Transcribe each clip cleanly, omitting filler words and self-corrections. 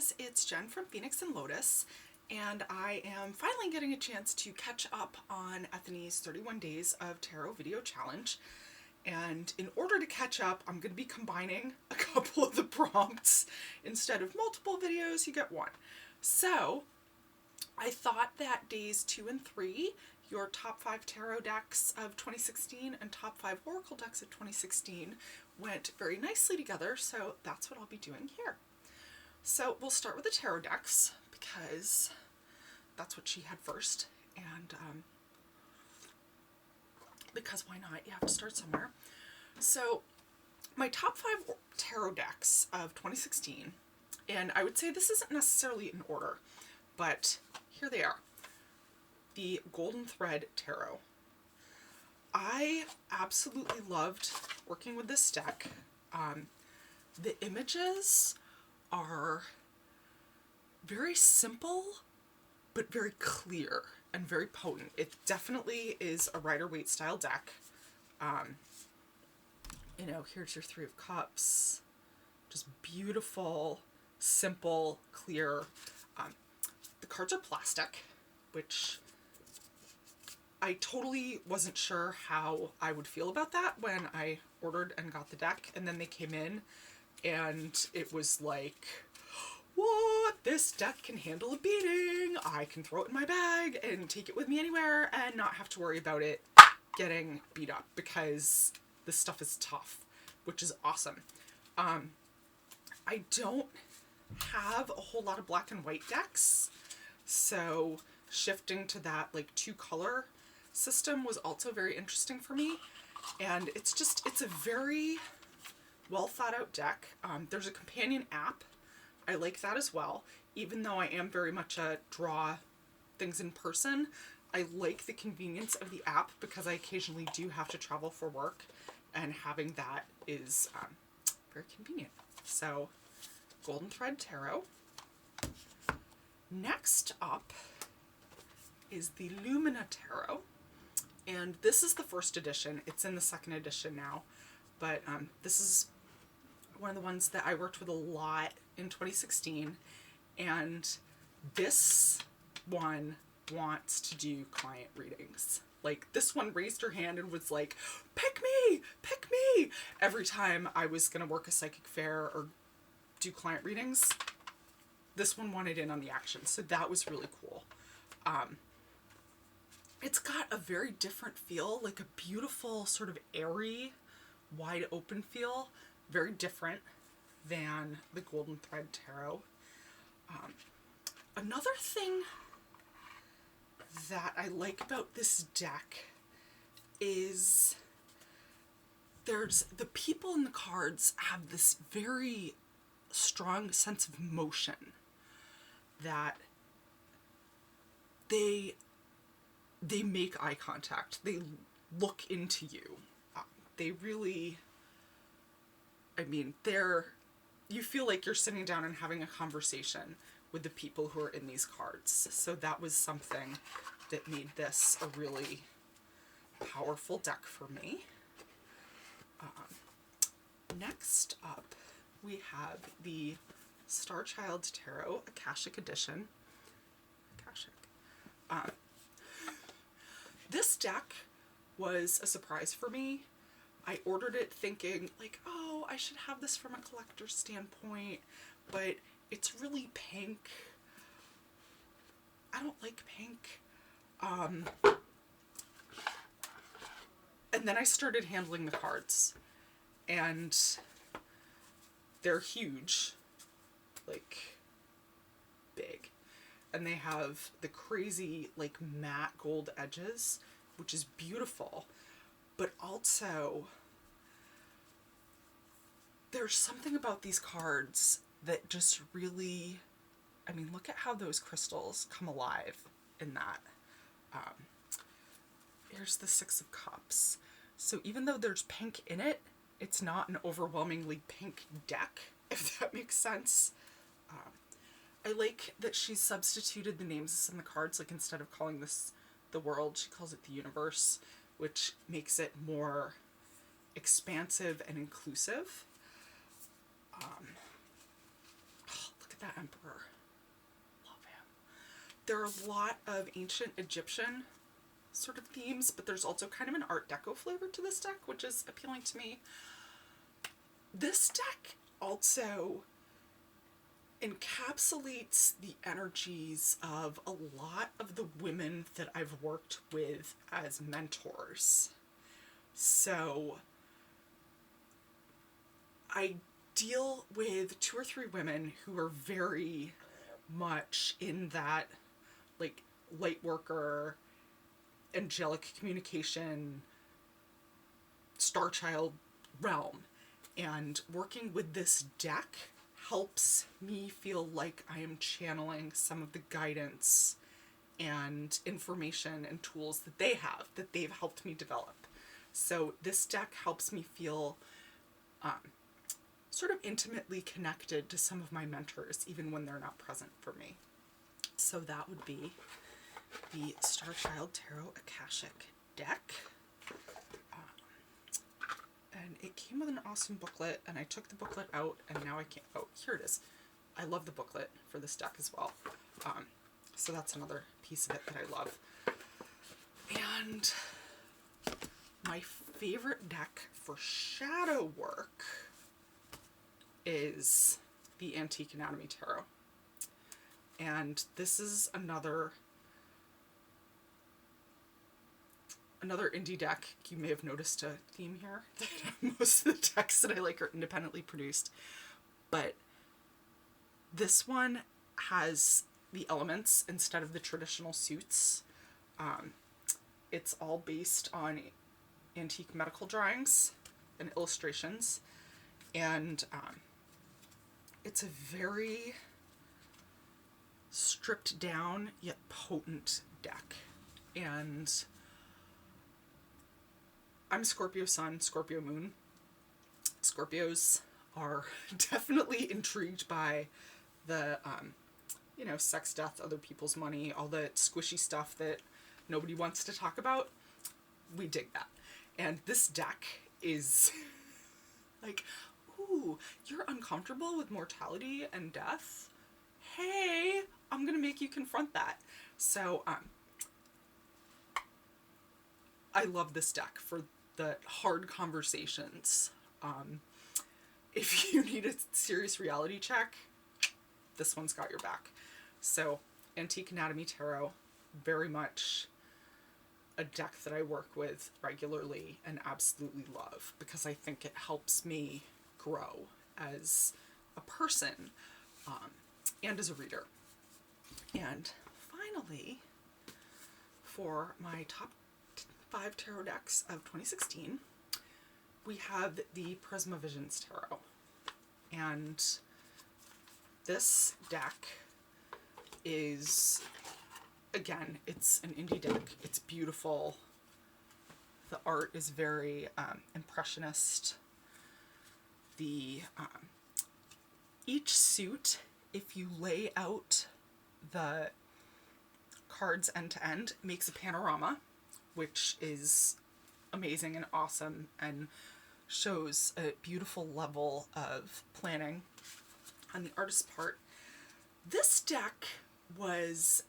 guys, it's Jen from Phoenix and Lotus, and I am finally getting a chance to catch up on Ethony's 31 Days of Tarot video challenge. And in order to catch up, I'm going to be combining a couple of the prompts. Instead of multiple videos, you get one. So I thought that days 2 and 3, your top 5 tarot decks of 2016 and top 5 oracle decks of 2016 went very nicely together, so that's what I'll be doing here. So we'll start with the tarot decks because that's what she had first, and because why not? You have to start somewhere. So my top 5 tarot decks of 2016, and I would say this isn't necessarily in order, but here they are. The Golden Thread Tarot. I absolutely loved working with this deck. The images are very simple, but very clear and very potent. It definitely is a Rider-Waite style deck. You know, here's your 3 of Cups. Just beautiful, simple, clear. The cards are plastic, which I totally wasn't sure how I would feel about that when I ordered and got the deck, and then they came in and it was like, what? This deck can handle a beating. I can throw it in my bag and take it with me anywhere and not have to worry about it getting beat up because this stuff is tough, which is awesome. I don't have a whole lot of black and white decks, so shifting to that like 2 color system was also very interesting for me. And it's a very well thought out deck. There's a companion app. I like that as well. Even though I am very much a draw things in person, I like the convenience of the app because I occasionally do have to travel for work, and having that is very convenient. So, Golden Thread Tarot. Next up is the Lumina Tarot. And this is the first edition. It's in the second edition now. But this is one of the ones that I worked with a lot in 2016. And this one wants to do client readings. Like, this one raised her hand and was like, pick me, every time I was going to work a psychic fair or do client readings. This one wanted in on the action, so that was really cool. It's got a very different feel, like a beautiful sort of airy, wide open feel, very different than the Golden Thread Tarot. Another thing that I like about this deck is the people in the cards have this very strong sense of motion, that they make eye contact, they look into you, they really, I mean, you feel like you're sitting down and having a conversation with the people who are in these cards. So that was something that made this a really powerful deck for me. Next up, we have the Starchild Tarot Akashic Edition. This deck was a surprise for me. I ordered it thinking like, oh, I should have this from a collector's standpoint, but it's really pink. I don't like pink. And then I started handling the cards, and they're huge, like big. And they have the crazy like matte gold edges, which is beautiful. But also, there's something about these cards that just really, I mean, look at how those crystals come alive in that. Here's the 6 of Cups. So even though there's pink in it, it's not an overwhelmingly pink deck, if that makes sense. I like that she substituted the names in the cards, like instead of calling this the world, she calls it the universe, which makes it more expansive and inclusive. the Emperor. Love him. There are a lot of ancient Egyptian sort of themes, but there's also kind of an Art Deco flavor to this deck, which is appealing to me. This deck also encapsulates the energies of a lot of the women that I've worked with as mentors. So I deal with 2 or 3 women who are very much in that like light worker, angelic communication, Starchild realm. And working with this deck helps me feel like I am channeling some of the guidance and information and tools that they have, that they've helped me develop. So this deck helps me feel sort of intimately connected to some of my mentors, even when they're not present for me. So that would be the Starchild Tarot Akashic deck. And it came with an awesome booklet, and I took the booklet out, and now I can't, oh, here it is. I love the booklet for this deck as well. So that's another piece of it that I love. And my favorite deck for shadow work is the Antique Anatomy Tarot. And this is another indie deck. You may have noticed a theme here. Most of the decks that I like are independently produced. But this one has the elements instead of the traditional suits. It's all based on antique medical drawings and illustrations. And it's a very stripped down yet potent deck. And I'm Scorpio Sun, Scorpio Moon. Scorpios are definitely intrigued by the, you know, sex, death, other people's money, all the squishy stuff that nobody wants to talk about. We dig that. And this deck is like, ooh, you're uncomfortable with mortality and death? Hey, I'm gonna make you confront that. So, I love this deck for the hard conversations. If you need a serious reality check, this one's got your back. So, Antique Anatomy Tarot, very much a deck that I work with regularly and absolutely love, because I think it helps me grow as a person and as a reader. And finally, for my top 5 tarot decks of 2016, we have the Prisma Visions Tarot. And this deck is, again, it's an indie deck. It's beautiful. The art is very impressionist. The each suit, if you lay out the cards end to end, makes a panorama, which is amazing and awesome and shows a beautiful level of planning on the artist's part. This deck was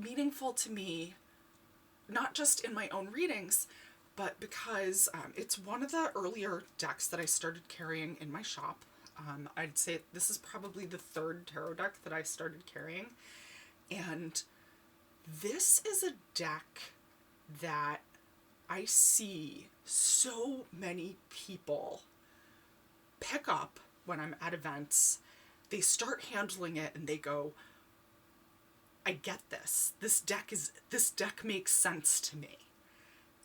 meaningful to me, not just in my own readings, but because it's one of the earlier decks that I started carrying in my shop. I'd say this is probably the 3rd tarot deck that I started carrying. And this is a deck that I see so many people pick up when I'm at events. They start handling it and they go, I get this. This deck makes sense to me.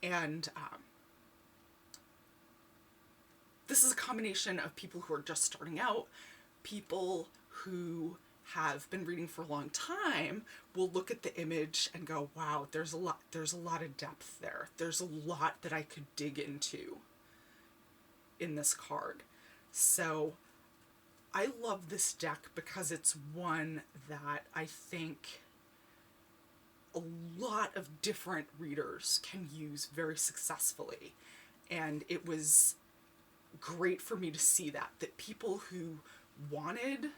And this is a combination of people who are just starting out, people who have been reading for a long time will look at the image and go, wow, there's a lot of depth there. There's a lot that I could dig into in this card. So I love this deck because it's one that I think a lot of different readers can use very successfully. And it was great for me to see that people who wanted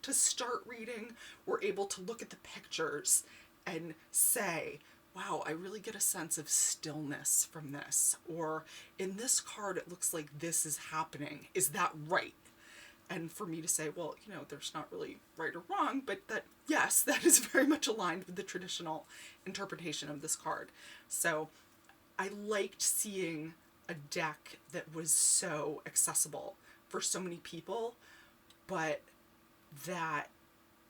to start reading, we're able to look at the pictures and say, wow, I really get a sense of stillness from this. Or in this card, it looks like this is happening. Is that right? And for me to say, well, you know, there's not really right or wrong, but that, yes, that is very much aligned with the traditional interpretation of this card. So I liked seeing a deck that was so accessible for so many people, but that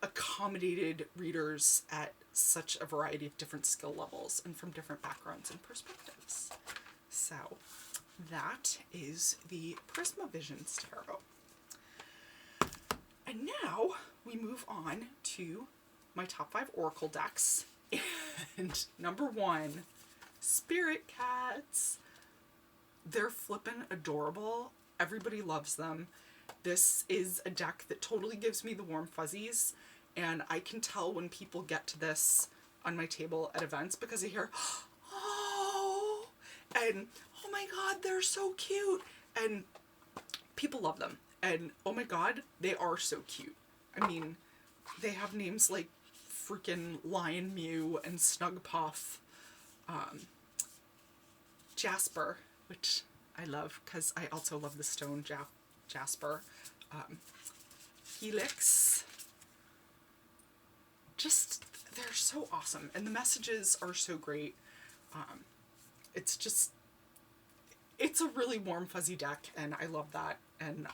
accommodated readers at such a variety of different skill levels and from different backgrounds and perspectives. So that is the Prisma Visions Tarot. And now we move on to my top 5 Oracle decks. And number 1, Spirit Cats. They're flippin' adorable. Everybody loves them. This is a deck that totally gives me the warm fuzzies, and I can tell when people get to this on my table at events because I hear, oh, and oh my god, they're so cute, and people love them, and oh my god, they are so cute. I mean, they have names like freaking Lion Mew and Snug Puff, Jasper, which I love because I also love the stone Jasper, Helix. Just, they're so awesome, and the messages are so great. It's just, it's a really warm fuzzy deck, and I love that. And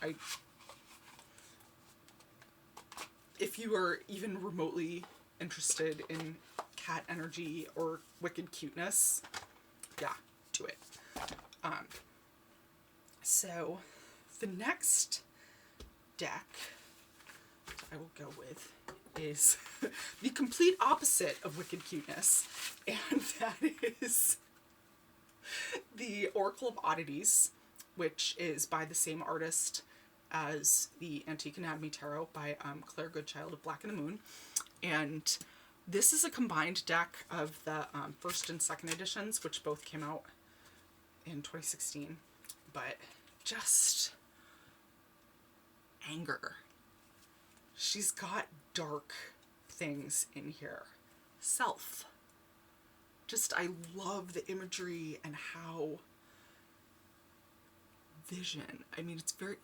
if you are even remotely interested in cat energy or wicked cuteness, yeah, do it. So the next deck I will go with is the complete opposite of wicked cuteness, and that is the Oracle of Oddities, which is by the same artist as the Antique Anatomy Tarot by Claire Goodchild of Black and the Moon. And this is a combined deck of the first and second editions, which both came out in 2016. But just anger. She's got dark things in here. Self. Just, I love the imagery and how vision. I mean, it's very,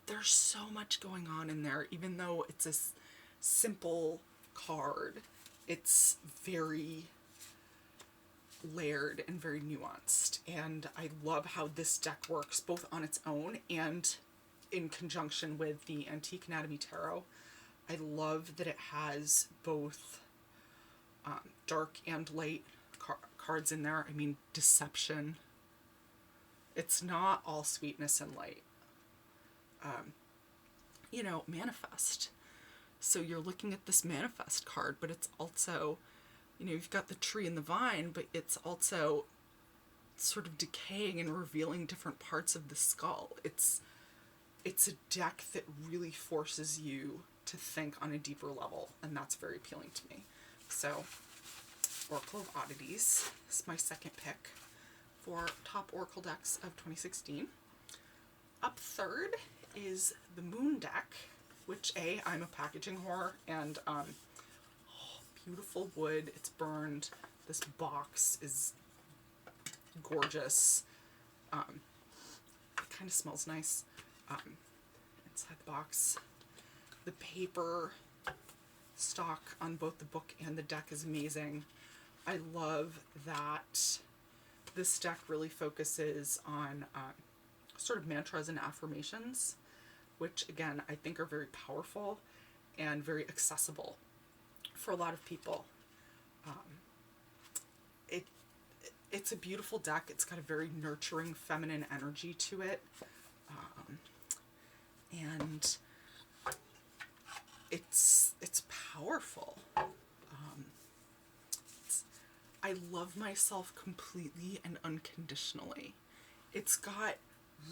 there's so much going on in there, even though it's a simple card. It's very layered and very nuanced, and I love how this deck works both on its own and in conjunction with the Antique Anatomy Tarot. I love that it has both dark and light cards in there. I mean, deception. It's not all sweetness and light. You know, manifest. So you're looking at this manifest card, but it's also, you know, you've got the tree and the vine, but it's also sort of decaying and revealing different parts of the skull. It's a deck that really forces you to think on a deeper level, and that's very appealing to me. So, Oracle of Oddities is my second pick for top Oracle decks of 2016. Up third is the Moon deck, which I'm a packaging whore, and beautiful wood. It's burned. This box is gorgeous. It kind of smells nice inside the box. The paper stock on both the book and the deck is amazing. I love that this deck really focuses on sort of mantras and affirmations, which again I think are very powerful and very accessible for a lot of people. It's a beautiful deck. It's got a very nurturing feminine energy to it, and it's powerful. I love myself completely and unconditionally. It's got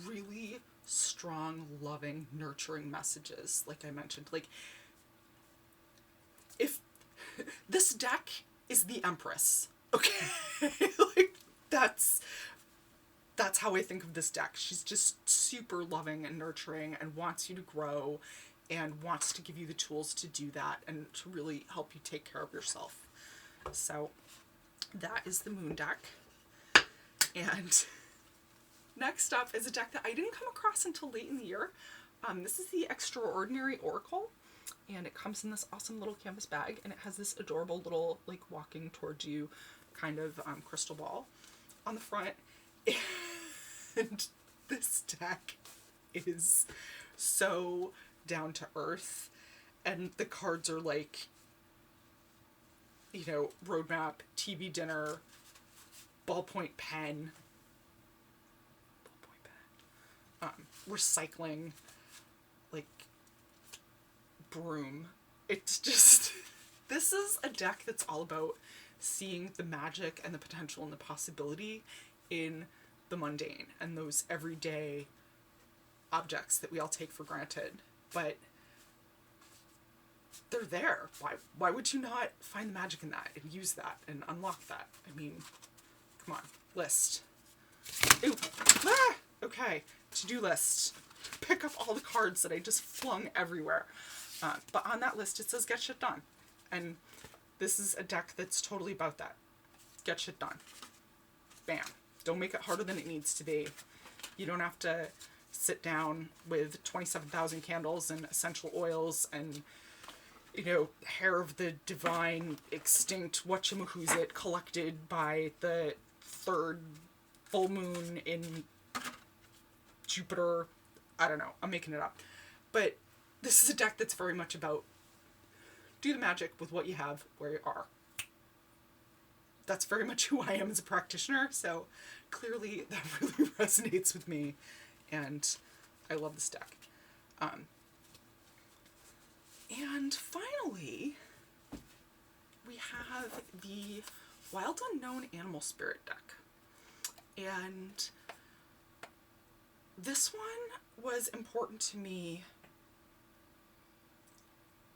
really strong, loving, nurturing messages, like I mentioned. Like, if this deck is the Empress, okay? Like, that's how I think of this deck. She's just super loving and nurturing and wants you to grow and wants to give you the tools to do that and to really help you take care of yourself. So that is the Moon deck. And next up is a deck that I didn't come across until late in the year. This is the Extraordinary Oracle, and it comes in this awesome little canvas bag, and it has this adorable little, like, walking towards you kind of crystal ball on the front. And this deck is so down to earth, and the cards are like, you know, roadmap, TV dinner, ballpoint pen, recycling, like, broom. It's just, this is a deck that's all about seeing the magic and the potential and the possibility in the mundane and those everyday objects that we all take for granted, but they're there. Why would you not find the magic in that and use that and unlock that? I mean, come on, list. Ooh, ah, okay, to-do list. Pick up all the cards that I just flung everywhere. But on that list it says get shit done. And this is a deck that's totally about that. Get shit done. Bam. Don't make it harder than it needs to be. You don't have to sit down with 27,000 candles and essential oils and, you know, hair of the divine, extinct, whatchamahoosit, collected by the third full moon in Jupiter. I don't know. I'm making it up. But this is a deck that's very much about do the magic with what you have where you are. That's very much who I am as a practitioner, so clearly that really resonates with me, and I love this deck. And finally, we have the Wild Unknown Animal Spirit deck. And this one was important to me,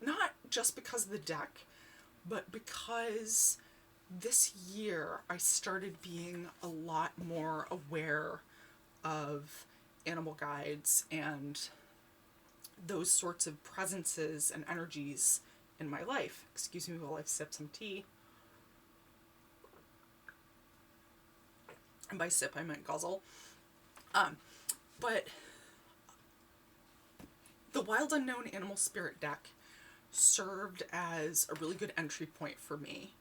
not just because of the deck, but because this year I started being a lot more aware of animal guides and those sorts of presences and energies in my life. Excuse me while I sip some tea. And by sip I meant guzzle. But the Wild Unknown Animal Spirit deck served as a really good entry point for me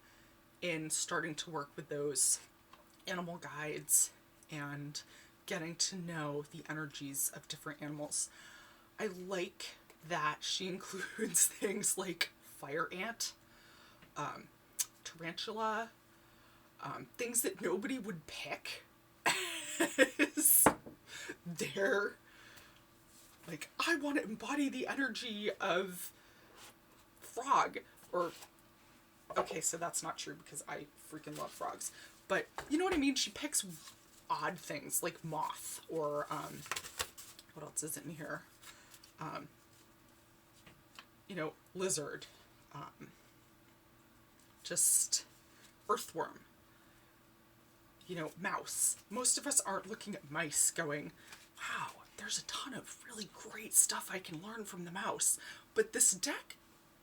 in starting to work with those animal guides and getting to know the energies of different animals. I like that she includes things like fire ant, tarantula, things that nobody would pick as their, like, I want to embody the energy of frog, or, okay, so that's not true because I freaking love frogs, but you know what I mean? She picks odd things like moth, or, what else is in here? You know, lizard, just earthworm, you know, mouse. Most of us aren't looking at mice going, wow, there's a ton of really great stuff I can learn from the mouse. But this deck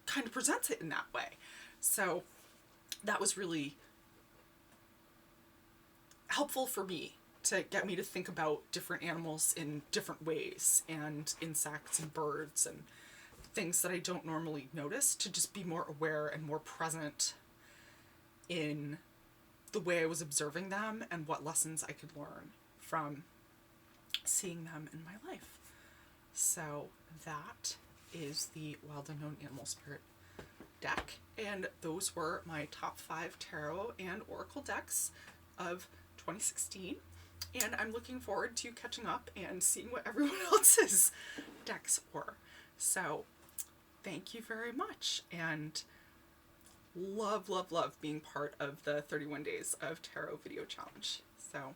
kind of presents it in that way. So that was really helpful for me to get me to think about different animals in different ways, and insects and birds and things that I don't normally notice, to just be more aware and more present in the way I was observing them and what lessons I could learn from seeing them in my life. So that is the Wild Unknown Animal Spirit deck, and those were my top 5 tarot and oracle decks of 2016, and I'm looking forward to catching up and seeing what everyone else's decks were. So thank you very much, and love, love, love being part of the 31 Days of Tarot video challenge. So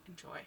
enjoy.